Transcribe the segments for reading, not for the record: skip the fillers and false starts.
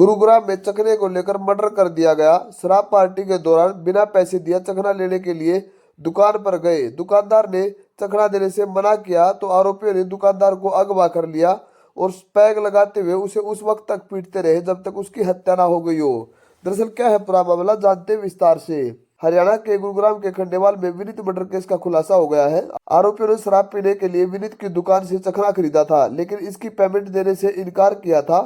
गुरुग्राम में चखने को लेकर मर्डर कर दिया गया। शराब पार्टी के दौरान बिना पैसे दिया चखना लेने के लिए दुकान पर गए। दुकानदार ने चखना देने से मना किया तो आरोपियों ने दुकानदार को अगवा कर लिया और पैग लगाते हुए उसे उस वक्त तक पीटते रहे जब तक उसकी हत्या ना हो गई हो। दरअसल क्या है पूरा मामला, जानते हैं विस्तार से। हरियाणा के गुरुग्राम के खंडेवाल में विनीत मर्डर केस का खुलासा हो गया है। आरोपियों ने शराब पीने के लिए विनीत की दुकान से चखना खरीदा था, लेकिन इसकी पेमेंट देने से इनकार किया था।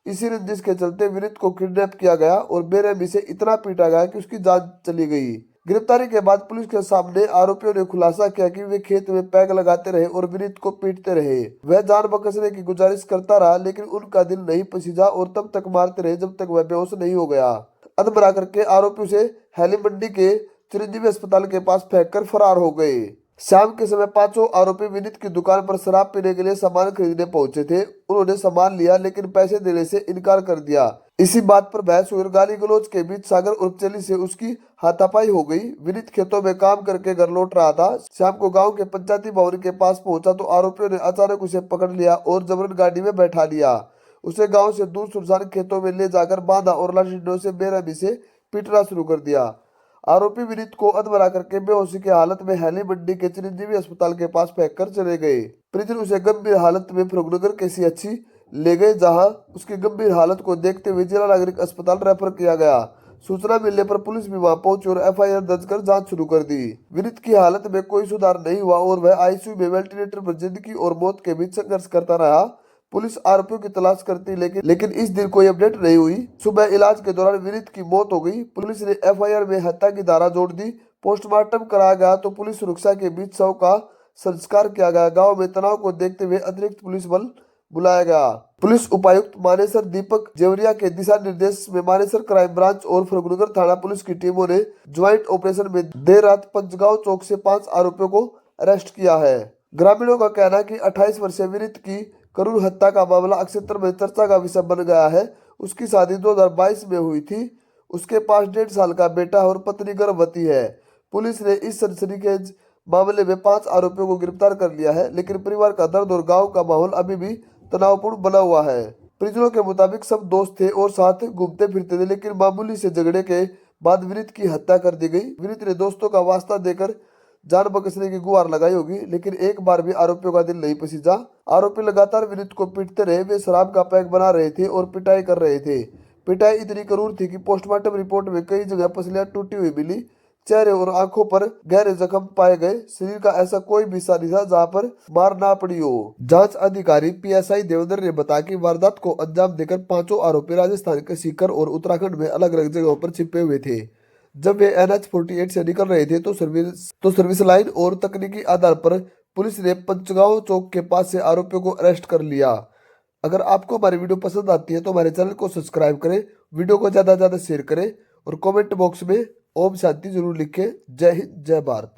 इसी रंजिश के चलते विनीत को किडनैप किया गया और बेरहमी से इतना पीटा गया कि उसकी जान चली गई। गिरफ्तारी के बाद पुलिस के सामने आरोपियों ने खुलासा किया कि वे खेत में पैग लगाते रहे और विनीत को पीटते रहे। वह जान बख्शने की गुजारिश करता रहा, लेकिन उनका दिल नहीं पसीजा और तब तक मारते रहे जब तक वह बेहोश नहीं हो गया। अधमरा करके आरोपी उसे हैली मंडी के चिरंजीवी अस्पताल के पास फेंककर फरार हो गए। शाम के समय पांचों आरोपी विनीत की दुकान पर शराब पीने के लिए सामान खरीदने पहुंचे थे। उन्होंने सामान लिया, लेकिन पैसे देने से इनकार कर दिया। इसी बात पर बहस हुई और गाली गलौज के बीच सागर उर्फ चली से उसकी हाथापाई हो गई। विनीत खेतों में काम करके घर लौट रहा था। शाम को गांव के पंचायती भवन के पास पहुंचा तो आरोपियों ने अचानक उसे पकड़ लिया और जबरन गाड़ी में बैठा लिया। उसे गांव से दूर सुनसान खेतों में ले जाकर बांधा और लाठीडंडों से बेरहमी से पीटना शुरू कर दिया। आरोपी विनीत को अधमरा करके बेहोशी की हालत में हैली मंडी के चिरंजीवी अस्पताल के पास फेंककर चले गए। परिजन उसे गंभीर हालत में फरुखनगर के सीएचसी ले गए, जहां उसकी गंभीर हालत को देखते हुए जिला नागरिक अस्पताल रेफर किया गया। सूचना मिलने पर पुलिस भी वहां पहुंची और एफआईआर दर्ज कर जांच शुरू कर दी। विनीत की हालत में कोई सुधार नहीं हुआ और वह आईसीयू में वेंटिलेटर पर जिंदगी और मौत के बीच संघर्ष करता रहा। पुलिस आरोपियों की तलाश करती, लेकिन इस दिन कोई अपडेट नहीं हुई। सुबह इलाज के दौरान विनीत की मौत हो गई। पुलिस ने एफआईआर में हत्या की धारा जोड़ दी। पोस्टमार्टम कराया गया तो पुलिस सुरक्षा के बीच शव का संस्कार किया गया। गांव में तनाव को देखते हुए अतिरिक्त पुलिस बल बुलाया गया। पुलिस उपायुक्त मानेसर दीपक जेवरिया के दिशा निर्देश में मानेसर क्राइम ब्रांच और फरुखनगर थाना पुलिस की टीमों ने ज्वाइंट ऑपरेशन में देर रात पंचगांव चौक से 5 आरोपियों को अरेस्ट किया है। ग्रामीणों का कहना है कि 28 वर्षीय विनीत की करूण हत्या का मामला क्षेत्र में चर्चा का विषय बन गया है। उसकी शादी 2022 में हुई थी। उसके पास 1.5 साल का बेटा और पत्नी गर्भवती है। पुलिस ने इस सनसनीखेज मामले में 5 आरोपियों को गिरफ्तार कर लिया है, लेकिन परिवार का दर्द और गांव का माहौल अभी भी तनावपूर्ण बना हुआ है। परिजनों के मुताबिक सब दोस्त थे और साथ घूमते फिरते थे, लेकिन मामूली से झगड़े के बाद विनीत की हत्या कर दी गई। विनीत ने दोस्तों का वास्ता देकर जान बख्शने की गुहार लगाई होगी, लेकिन एक बार भी आरोपियों का दिल नहीं पसीजा। आरोपी लगातार विनीत को पीटते रहे। वे शराब का पैक बना रहे थे और पिटाई कर रहे थे। पिटाई इतनी क्रूर थी कि पोस्टमार्टम रिपोर्ट में कई जगह पसलियां टूटी हुई मिली। चेहरे और आंखों पर गहरे जख्म पाए गए। शरीर का ऐसा कोई भी हिस्सा नहीं था जहां पर मार ना पड़ी हो। जांच अधिकारी पीएसआई देवेंद्र ने बताया कि वारदात को अंजाम देकर 5 आरोपी राजस्थान के सीकर और उत्तराखंड में अलग अलग जगहों पर छिपे हुए थे। जब वे NH-48 से निकल रहे थे तो सर्विस लाइन और तकनीकी आधार पर पुलिस ने पंचगांव चौक के पास से आरोपियों को अरेस्ट कर लिया। अगर आपको हमारी वीडियो पसंद आती है तो हमारे चैनल को सब्सक्राइब करें, वीडियो को ज़्यादा से ज़्यादा शेयर करें और कमेंट बॉक्स में ओम शांति जरूर लिखें। जय हिंद, जय भारत।